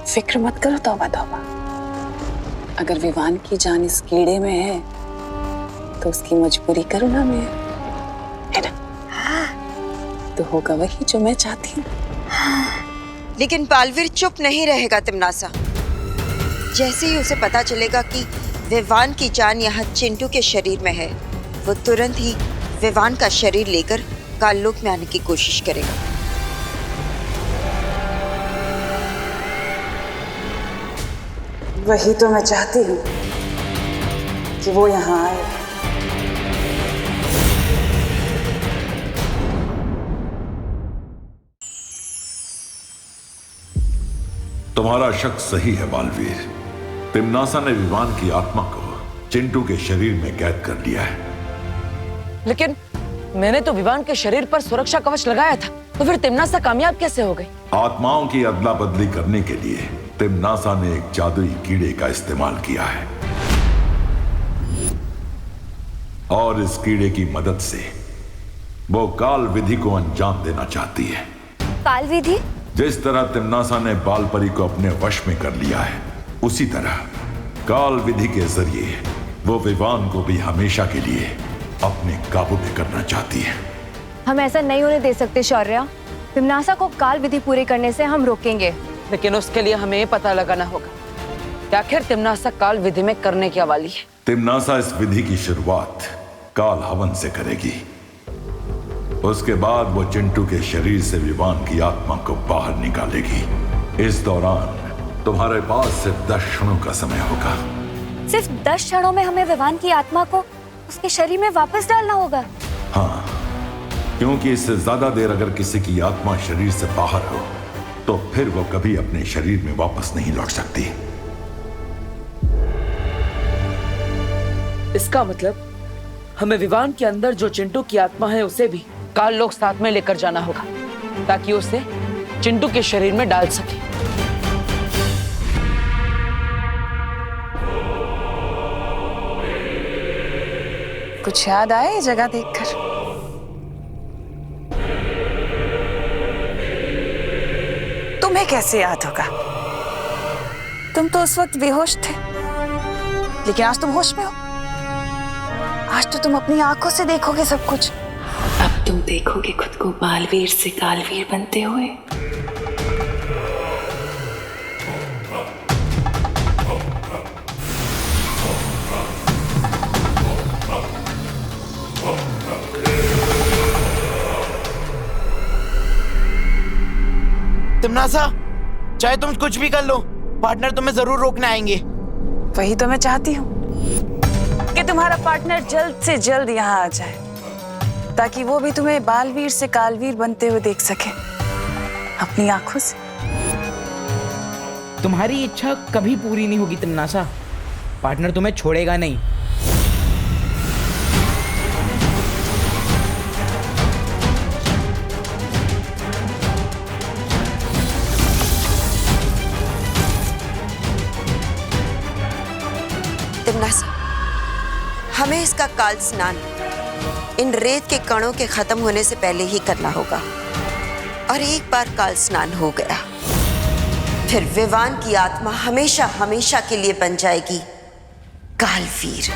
फिक्र मत करो, तौबा तौबा। अगर विवान की जान इस कीड़े में है तो उसकी मजबूरी करूँ ना मैं, है ना? तो होगा वही जो मैं चाहती हूँ। लेकिन बालवीर चुप नहीं रहेगा तिम्नासा। जैसे ही उसे पता चलेगा कि विवान की जान यहाँ चिंटू के शरीर में है, वो तुरंत ही विवान का शरीर लेकर काललोक में आने की कोशिश करेगा। वही तो मैं चाहती हूँ कि वो यहाँ आए। तुम्हारा शक सही है बालवीर। तिम्नासा ने विवान की आत्मा को चिंटू के शरीर में कैद कर लिया है। लेकिन मैंने तो विवान के शरीर पर सुरक्षा कवच लगाया था, तो फिर तिम्नासा कामयाब कैसे हो गई? आत्माओं की अदला बदली करने के लिए तिम्नासा ने एक जादुई कीड़े का इस्तेमाल किया है और इस कीड़े की मदद से वो काल विधि को अंजाम देना चाहती है। काल विधि? जिस तरह तिम्नासा ने बालपरी को अपने वश में कर लिया है, उसी तरह काल विधि के जरिए वो विवान को भी हमेशा के लिए अपने काबू में करना चाहती है। हम ऐसा नहीं होने दे सकते शौर्या। तिम्नासा को काल विधि पूरी करने से हम रोकेंगे। लेकिन उसके लिए हमें पता लगाना होगा कि आखिर तिम्नासा काल विधि में करने क्या वाली है। तिम्नासा इस विधि की शुरुआत काल हवन से करेगी। उसके बाद वो चिंटू के शरीर से विवान की आत्मा को बाहर निकालेगी। इस दौरान तुम्हारे पास सिर्फ 10 क्षणों का समय होगा। सिर्फ 10 क्षणों में हमें विवान की आत्मा को उसके शरीर में वापस डालना होगा? हाँ, क्योंकि इससे ज्यादा देर अगर किसी की आत्मा शरीर से बाहर हो तो फिर वो कभी अपने शरीर में वापस नहीं लौट सकती। इसका मतलब हमें विवान के अंदर जो चिंटू की आत्मा है उसे भी काल लोक साथ में लेकर जाना होगा ताकि उसे चिंटू के शरीर में डाल सके। कुछ याद आए ये जगह देखकर? तुम्हें कैसे याद होगा? तुम तो उस वक्त बेहोश थे, लेकिन आज तुम होश में हो। आज तो तुम अपनी आंखों से देखोगे सब कुछ। अब तुम देखोगे खुद को बालवीर से कालवीर बनते हुए। तिम्नासा, चाहे तुम कुछ भी कर लो, पार्टनर तुम्हें जरूर रोकने आएंगे। वही तो मैं चाहती हूँ कि तुम्हारा पार्टनर जल्द से जल्द यहाँ आ जाए, ताकि वो भी तुम्हें बालवीर से कालवीर बनते हुए देख सके अपनी आंखों से। तुम्हारी इच्छा कभी पूरी नहीं होगी तिम्नासा। पार्टनर तुम्हें छोड़ेगा नहीं। तिम्नासा, हमें इसका काल स्नान इन रेत के कणों के खत्म होने से पहले ही करना होगा। और एक बार काल स्नान हो गया, फिर विवान की आत्मा हमेशा हमेशा के लिए बन जाएगी कालवीर,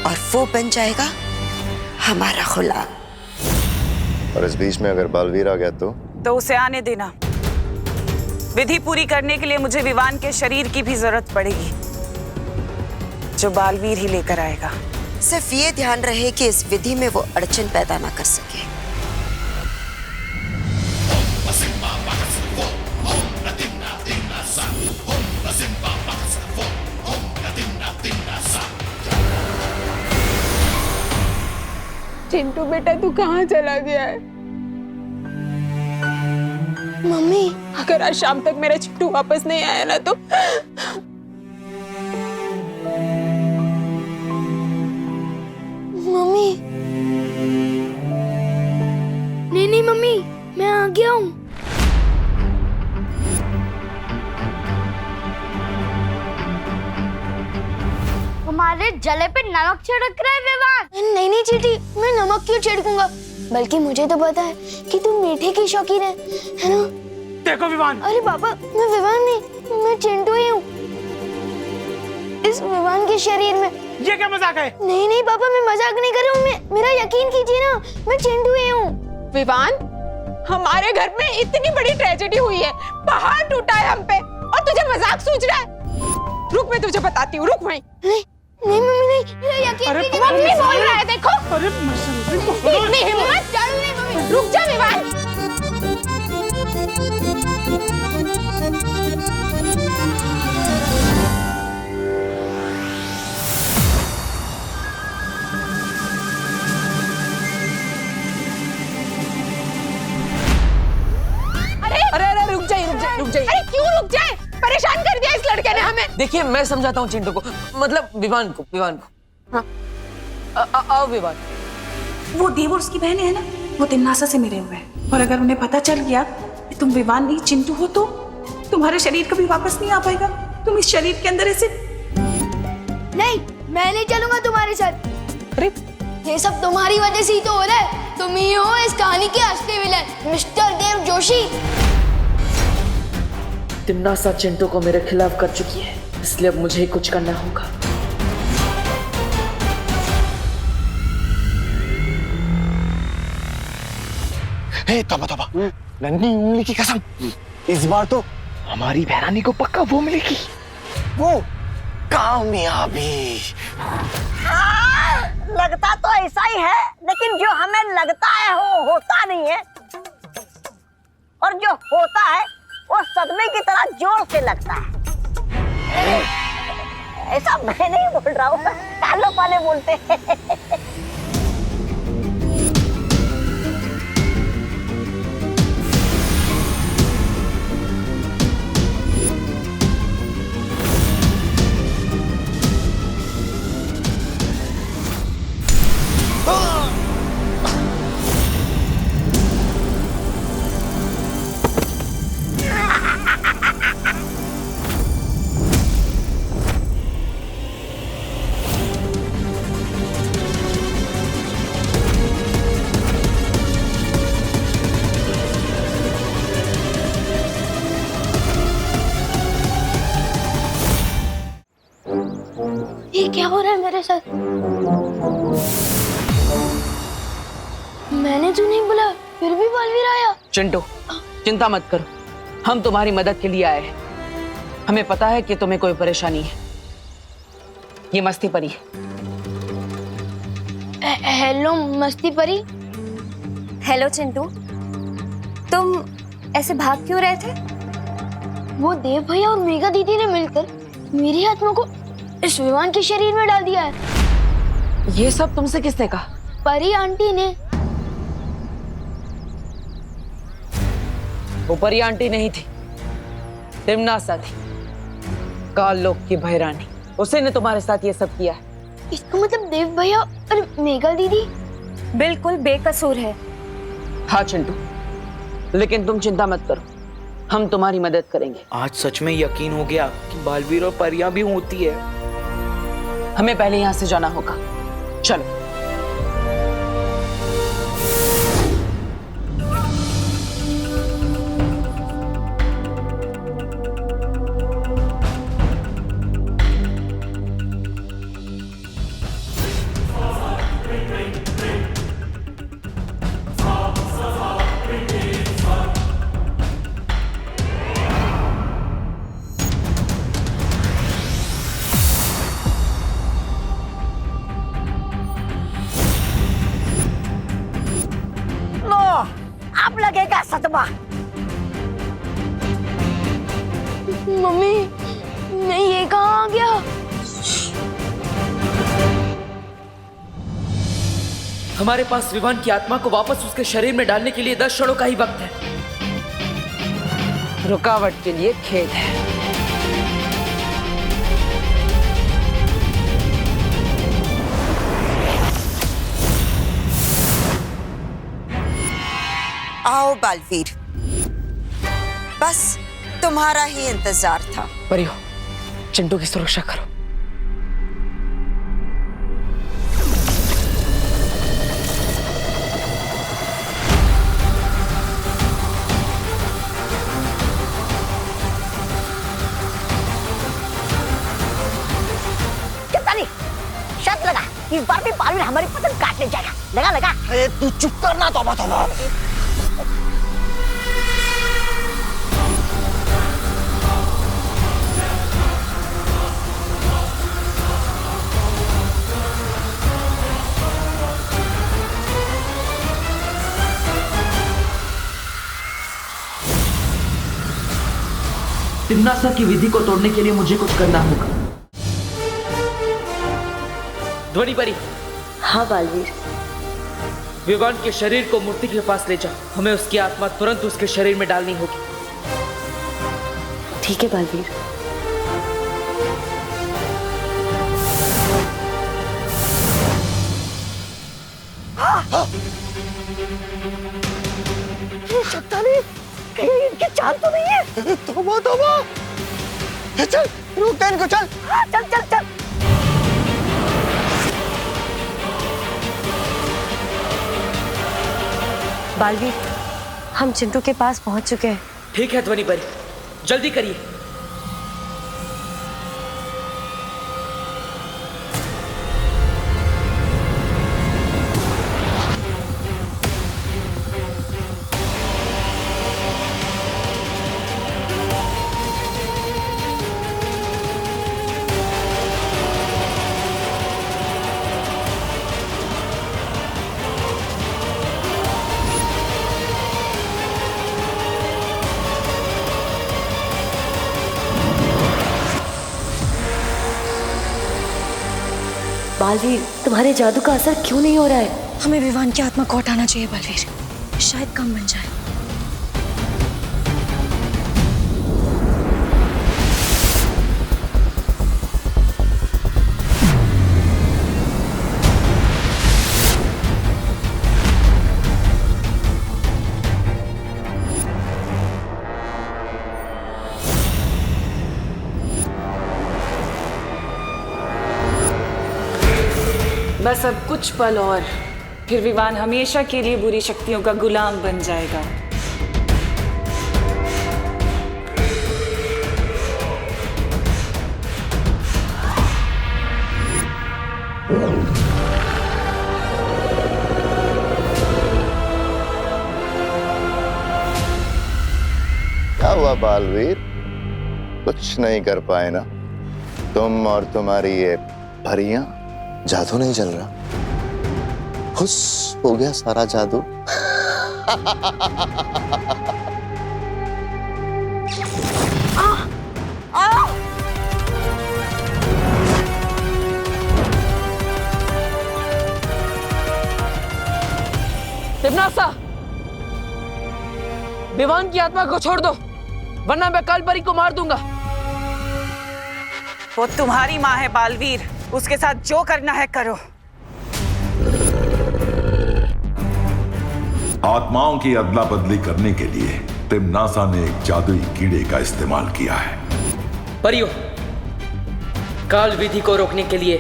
और वो बन जाएगा हमारा गुलाम। और इस बीच में अगर बालवीर आ गया तो उसे आने देना। विधि पूरी करने के लिए मुझे विवान के शरीर की भी जरूरत पड़ेगी, जो बालवीर ही लेकर आएगा। सिर्फ ये ध्यान रहे कि इस विधि में वो अड़चन पैदा ना कर सके। चिंटू बेटा, तू कहाँ चला गया है? मम्मी, अगर आज शाम तक मेरा चिंटू वापस नहीं आया ना तो मम्मी। नहीं मम्मी, मैं आ गया हूँ। हमारे जले पे नमक छिड़क रहा है विवान। नहीं चीटी, मैं नमक क्यों छिड़कूंगा? बल्कि मुझे तो पता है कि तुम मीठे की शौकीन है ना? देखो विवान। अरे पापा, मैं विवान नहीं, मैं चिंटू ही हूँ। इस विवान के शरीर में। ये क्या मजाक है? नहीं पापा, मैं मजाक नहीं कर रहा हूँ। मेरा यकीन कीजिए ना, मैं चिंटू ही हूँ। विवान, हमारे घर में इतनी बड़ी ट्रेजेडी हुई है, पहाड़ टूटा है हम पे, और तुझे मजाक सूझ रहा है? रुक, मैं तुझे बताती हूँ, रुक वहीं। नहीं मम्मी, नहीं, मेरा यकीन कीजिए। मम्मी बोल रहा है, देखो। अरे इतनी हिम्मत? रुक जा विवान। अरे रुक जाइए। अरे क्यों रुक जाए? परेशान कर दिया इस लड़के ने हमें। देखिए, मैं समझाता हूँ चिंटू को, मतलब विवान को। हाँ। आओ विवान। वो देव और उसकी बहन है ना, वो तिमनासा से मिले हुए हैं, और अगर उन्हें पता चल गया कि तुम विवान नहीं चिंटू हो तो तुम्हारे शरीर कभी वापस नहीं आ पाएगा। तुम इस शरीर के अंदर ऐसे नहीं, मैं नहीं चलूंगा तुम्हारे साथ। अरे ये सब तुम्हारी वजह से ही तो हो रहा है। तुम ही हो इस कहानी के असली विलन, मिस्टर देव जोशी। तिमनासा चिंटू को मेरे खिलाफ कर चुकी है, इसलिए अब मुझे ही कुछ करना होगा। हे तोबा तोबा, नन्ही उंगली की कसम, इस बार तो हमारी बहरानी को पक्का वो मिलेगी, वो कामयाबी। हाँ, लगता तो ऐसा ही है, लेकिन जो हमें लगता है वो होता नहीं है, और जो होता है वो सदमे की तरह जोर से लगता है। ऐसा मैं नहीं बोल रहा हूँ, कालो पाले बोलते हैं। ये क्या हो रहा है मेरे साथ? मैंने तो नहीं बोला, फिर भी बलवीर आया। चिंटू, चिंता मत करो, हम तुम्हारी मदद के लिए आए हैं। हमें पता है कि तुम्हें कोई परेशानी है। ये मस्ती परी है। हेलो मस्ती परी। हेलो चिंटू, तुम ऐसे भाग क्यों रहे थे? वो देव भैया और मेघा दीदी ने मिलकर मेरी आत्मा को इस विमान के शरीर में डाल दिया है। ये सब तुमसे किसने कहा? परी आंटी ने। वो परी आंटी नहीं थी, तिमनासा थी, काल लोक की भैरानी। उसी ने तुम्हारे साथ ये सब किया है। इसका मतलब देव भैया और मेघा दीदी बिल्कुल बेकसूर है। हाँ चिंटू, लेकिन तुम चिंता मत करो, हम तुम्हारी मदद करेंगे। आज सच में यकीन हो गया कि बालवीर और परियां भी होती है। हमें पहले यहां से जाना होगा, चलो। अब लगेगा सदमा। मम्मी, मैं ये कहाँ आ गया? हमारे पास विमान की आत्मा को वापस उसके शरीर में डालने के लिए 10 क्षणों का ही वक्त है। रुकावट के लिए खेद है। आओ बालवीर, बस तुम्हारा ही इंतजार था। परियो, चिंटू की सुरक्षा करो। कितना नहीं, शर्त लगा, इस बार भी बालवीर हमारी पतंग काटने जाएगा। लगा लगा। अरे तू चुप करना तोबा तोबा। तिमनासा की विधि को तोड़ने के लिए मुझे कुछ करना होगा। ध्वनि परी। हाँ बालवीर। विवान के शरीर को मूर्ति के पास ले जाओ, हमें उसकी आत्मा तुरंत उसके शरीर में डालनी होगी। ठीक है बालवीर। चट्टानी कहीं इनकी चाल तो नहीं है? तौबा तौबा। चल रोकते इनको, चल। हाँ, चल चल चल। बालवीर, हम चिंटू के पास पहुंच चुके हैं। ठीक है ध्वनि परी, जल्दी करिए। बालवीर, तुम्हारे जादू का असर क्यों नहीं हो रहा है? हमें विवान की आत्मा को हटाना चाहिए बालवीर, शायद काम बन जाए। बस अब कुछ पल और, फिर विवान हमेशा के लिए बुरी शक्तियों का गुलाम बन जाएगा। क्या हुआ बालवीर? कुछ नहीं कर पाए ना तुम और तुम्हारी ये परियां? जादू नहीं चल रहा, खुश हो गया सारा जादू। तिम्नासा, विवान की आत्मा को छोड़ दो, वरना मैं काल परी को मार दूंगा। वो तुम्हारी माँ है बालवीर, उसके साथ जो करना है करो। आत्माओं की अदला बदली करने के लिए तिम्नासा ने एक जादुई कीड़े का इस्तेमाल किया है। परियों, काल विधि को रोकने के लिए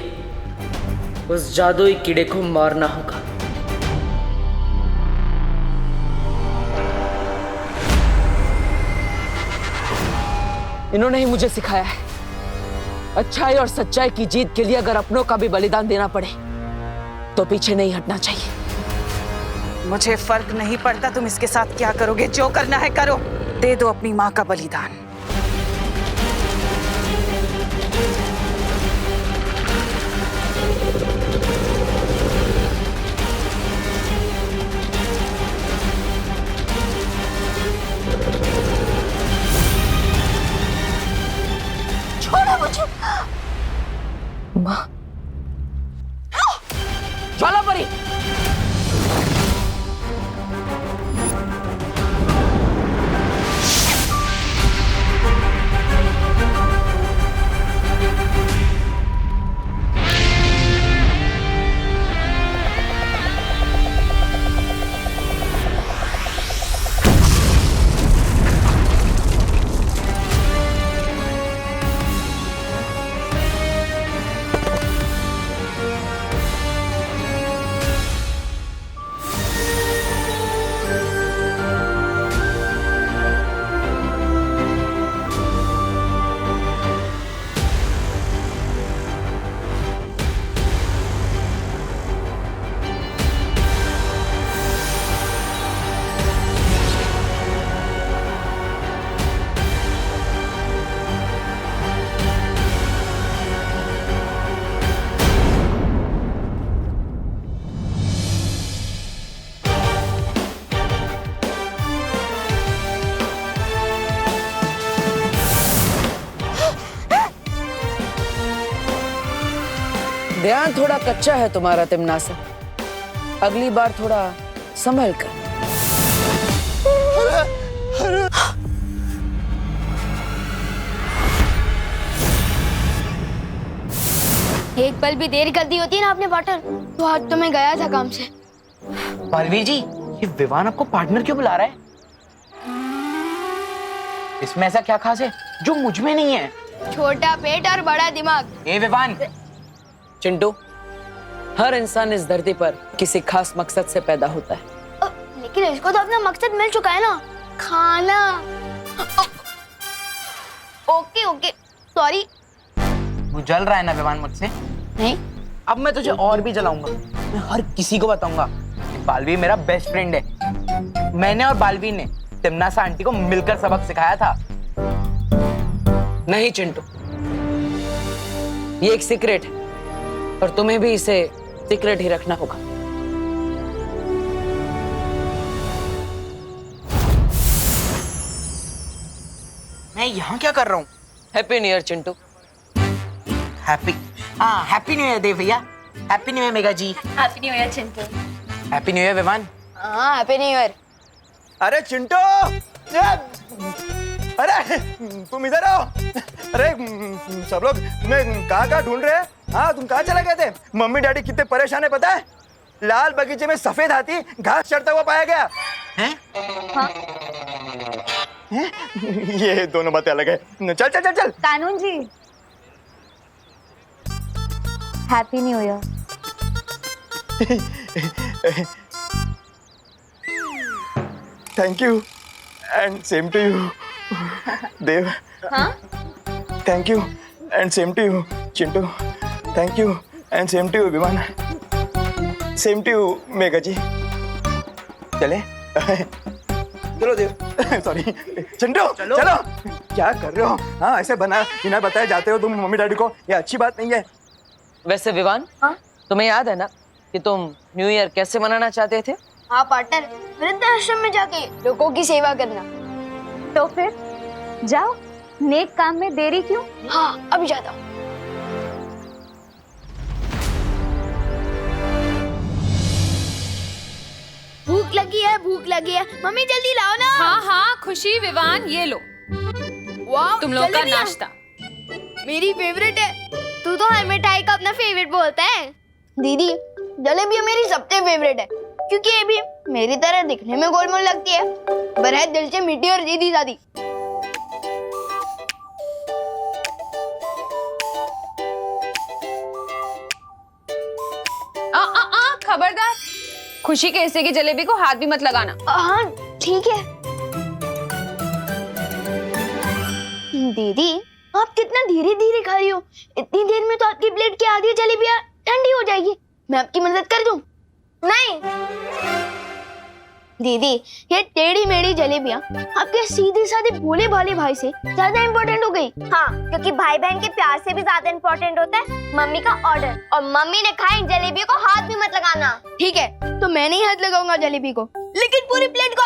उस जादुई कीड़े को मारना होगा। इन्होंने ही मुझे सिखाया है, अच्छाई और सच्चाई की जीत के लिए अगर अपनों का भी बलिदान देना पड़े तो पीछे नहीं हटना चाहिए। मुझे फर्क नहीं पड़ता तुम इसके साथ क्या करोगे, जो करना है करो। दे दो अपनी माँ का बलिदान। छोड़ो मुझे। माँ, ज्वाला परी, ध्यान थोड़ा कच्चा है तुम्हारा तिम्नासा, अगली बार थोड़ा संभल कर। एक पल भी देर कर दी होती ना आपने बॉटल, तो आज तो मैं गया था काम से। बालवीर जी, ये विवान आपको पार्टनर क्यों बुला रहा है? इसमें ऐसा क्या खास है जो मुझ में नहीं है? छोटा पेट और बड़ा दिमाग। ए विवान। चिंटू, हर इंसान इस धरती पर किसी खास मकसद से पैदा होता है। लेकिन इसको तो अपना मकसद मिल चुका है ना, खाना। Okay okay, sorry. तू जल रहा है ना विवान मुझसे? नहीं। अब मैं तुझे और भी जलाऊंगा। मैं हर किसी को बताऊंगा कि बालवीर मेरा बेस्ट फ्रेंड है। मैंने और बालवीर ने तिमनासा आंटी को मिलकर सबक सिखाया था। नहीं चिंटू, ये एक सीक्रेट है और तुम्हें भी इसे सीक्रेट ही रखना होगा। मैं यहाँ क्या कर रहा हूँ? Happy new year Chintu. Happy new year Dev भैया। Happy new year Mega ji. Happy new year Chintu. Happy new year Vivaan. हाँ, हैप्पी न्यू ईयर। अरे चिंटू, अरे तुम इधर आओ। अरे सब लोग तुम्हें कहाँ ढूंढ रहे हैं? हाँ, तुम कहाँ चले गए थे? मम्मी डैडी कितने परेशान है पता है? लाल बगीचे में सफेद हाथी घास चढ़ता हुआ पाया गया है। हाँ? ये दोनों बातें अलग है। चल चल चल चल। Kanoon ji, happy new year. Thank you and same to you Dev. हाँ? Thank you and same to you Chintu. Thank you and same to you Viman. Same to you Mega ji. चले चलो देव। सॉरी चिंटू, चलो। क्या कर रहे हो? हाँ, ऐसे बिना बताए जाते हो तुम मम्मी डैडी को, ये अच्छी बात नहीं है। वैसे विवान, तुम्हें याद है ना कि तुम न्यू ईयर कैसे मनाना चाहते थे? हाँ पार्टनर, वृद्धाश्रम में जाके लोगों की सेवा करना। तो फिर जाओ, नेक काम में देरी क्यों? हाँ, अभी जाता हूँ। भूख लगी है, भूख लगी है। मम्मी जल्दी लाओ ना। हाँ हाँ खुशी, विवान, ये लो वाह, तुम लोग का जलेबियाँ। नाश्ता। मेरी फेवरेट है। तू तो हर मिठाई का अपना फेवरेट बोलता है। दीदी, जलेबियाँ मेरी सबसे फेवरेट है क्योंकि ये भी मेरी तरह दिखने में गोलमोल लगती है पर है दिल से मीठी और सीधी सादी। खबरदार, खुशी के हिस्से की जलेबी को हाथ भी मत लगाना। हाँ ठीक है। दीदी, आप कितना धीरे धीरे खा रही हो। इतनी देर में तो आपकी प्लेट की आधी जलेबियाँ ठंडी हो जाएगी। मैं आपकी मदद कर दूं? नहीं दीदी, ये टेढ़ी मेढ़ी जलेबियाँ आपके सीधे साधे भोले भाले भाई से ज्यादा इम्पोर्टेंट हो गई। हाँ, क्योंकि भाई बहन के प्यार से भी ज्यादा इम्पोर्टेंट होता है मम्मी का ऑर्डर। और मम्मी ने कहा इन जलेबियों को हाथ भी मत लगाना। ठीक है, तो मैं नहीं हाथ लगाऊंगा जलेबी को, लेकिन पूरी प्लेट को